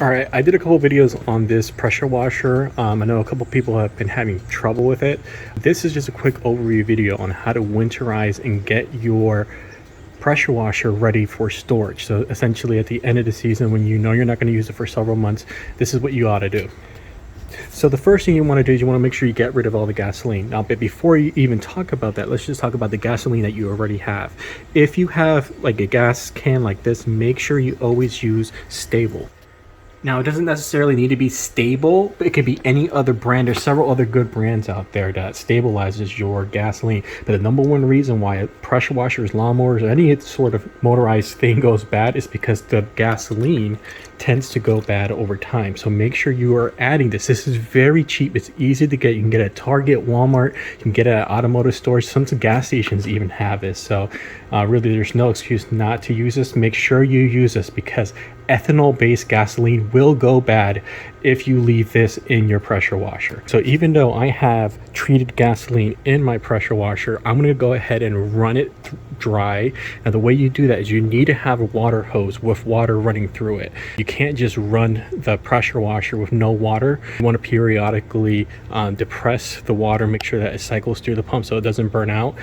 All right, I did a couple videos on this pressure washer. I know a couple people have been having trouble with it. This is just a quick overview video on how to winterize and get your pressure washer ready for storage. So essentially at the end of the season, when you know you're not going to use it for several months, this is what you ought to do. So the first thing you want to do is you want to make sure you get rid of all the gasoline. Now, but before you even talk about that, let's just talk about the gasoline that you already have. If you have like a gas can like this, make sure you always use Stable. Now, it doesn't necessarily need to be Stable, but it could be any other brand. There's several other good brands out there that stabilizes your gasoline. But the number one reason why pressure washers, lawnmowers, or any sort of motorized thing goes bad is because the gasoline tends to go bad over time. So make sure you are adding this. This is very cheap. It's easy to get. You can get it at Target, Walmart. You can get it at automotive stores. Some gas stations even have this. So really, there's no excuse not to use this. Make sure you use this because ethanol-based gasoline will go bad if you leave this in your pressure washer. So even though I have treated gasoline in my pressure washer, I'm going to go ahead and run it dry. Now the way you do that is you need to have a water hose with water running through it. You can't just run the pressure washer with no water. You want to periodically depress the water, make sure that it cycles through the pump so it doesn't burn out.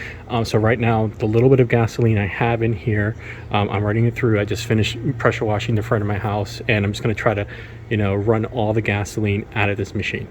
So right now, the little bit of gasoline I have in here, I'm running it through. I just finished pressure washing the front of my house, and I'm just going to try to, run all the gasoline out of this machine.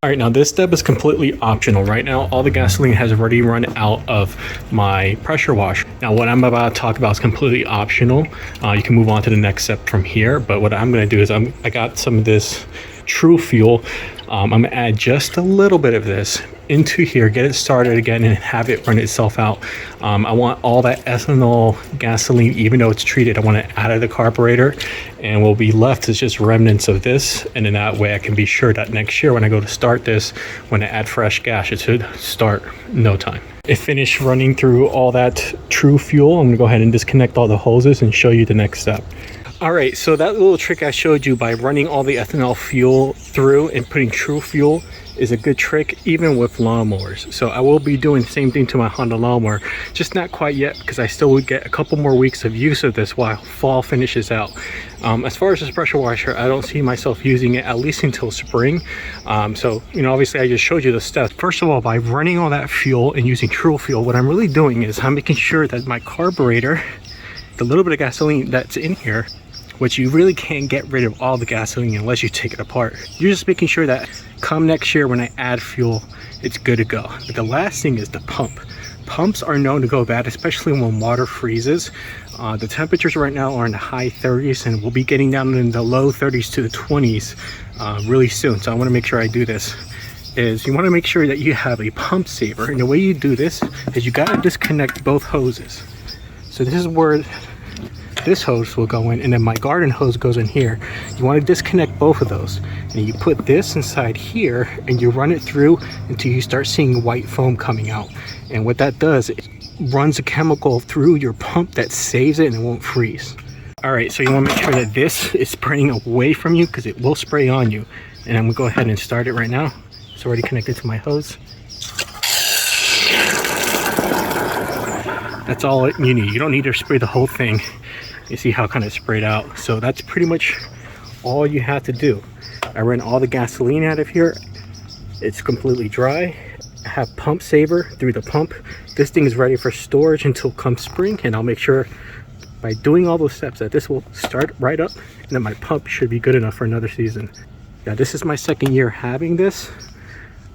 All right, now this step is completely optional. Right now, all the gasoline has already run out of my pressure washer. Now, what I'm about to talk about is completely optional. You can move on to the next step from here. But what I'm going to do is I got some of this True Fuel. I'm going to add just a little bit of this into here, get it started again, and have it run itself out. I want all that ethanol gasoline, even though it's treated, I want it out of the carburetor, and what will be left is just remnants of this. And in that way, I can be sure that next year when I go to start this, when I add fresh gas, it should start in no time. It finished running through all that True Fuel. I'm gonna go ahead and disconnect all the hoses and show you the next step. All right, so that little trick I showed you by running all the ethanol fuel through and putting True Fuel is a good trick even with lawnmowers. So I will be doing the same thing to my Honda lawnmower, just not quite yet because I still would get a couple more weeks of use of this while fall finishes out. As far as this pressure washer, I don't see myself using it at least until spring. So obviously I just showed you the steps. First of all, by running all that fuel and using True Fuel, what I'm really doing is I'm making sure that my carburetor, the little bit of gasoline that's in here, which you really can't get rid of all the gasoline unless you take it apart. You're just making sure that come next year when I add fuel, it's good to go. But the last thing is the pump. Pumps are known to go bad, especially when water freezes. The temperatures right now are in the high 30s, and we'll be getting down in the low 30s to the 20s really soon. So I want to make sure I do this. Is you want to make sure that you have a pump saver, and the way you do this is you got to disconnect both hoses. So this is where this hose will go in, and then my garden hose goes in here. You want to disconnect both of those, and you put this inside here and you run it through until you start seeing white foam coming out. And what that does, it runs a chemical through your pump that saves it and it won't freeze. All right, so you want to make sure that this is spraying away from you because it will spray on you. And I'm gonna go ahead and start it right now. It's already connected to my hose. That's all you need. You don't need to spray the whole thing. You see how kind of sprayed out. So that's pretty much all you have to do. I ran all the gasoline out of here. It's completely dry. I have pump saver through the pump. This thing is ready for storage until come spring, and I'll make sure by doing all those steps that this will start right up and that my pump should be good enough for another season. Now, this is my second year having this.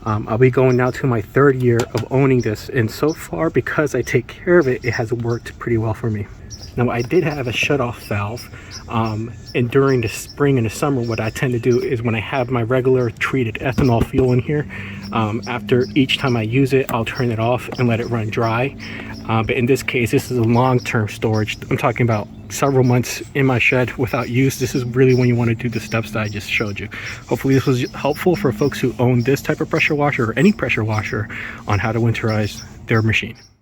I'll be going now to my third year of owning this, and so far, because I take care of it, it has worked pretty well for me. Now, I did have a shutoff valve, and during the spring and the summer, what I tend to do is when I have my regular treated ethanol fuel in here, after each time I use it, I'll turn it off and let it run dry. But in this case, this is a long-term storage. I'm talking about several months in my shed without use. This is really when you want to do the steps that I just showed you. Hopefully this was helpful for folks who own this type of pressure washer or any pressure washer on how to winterize their machine.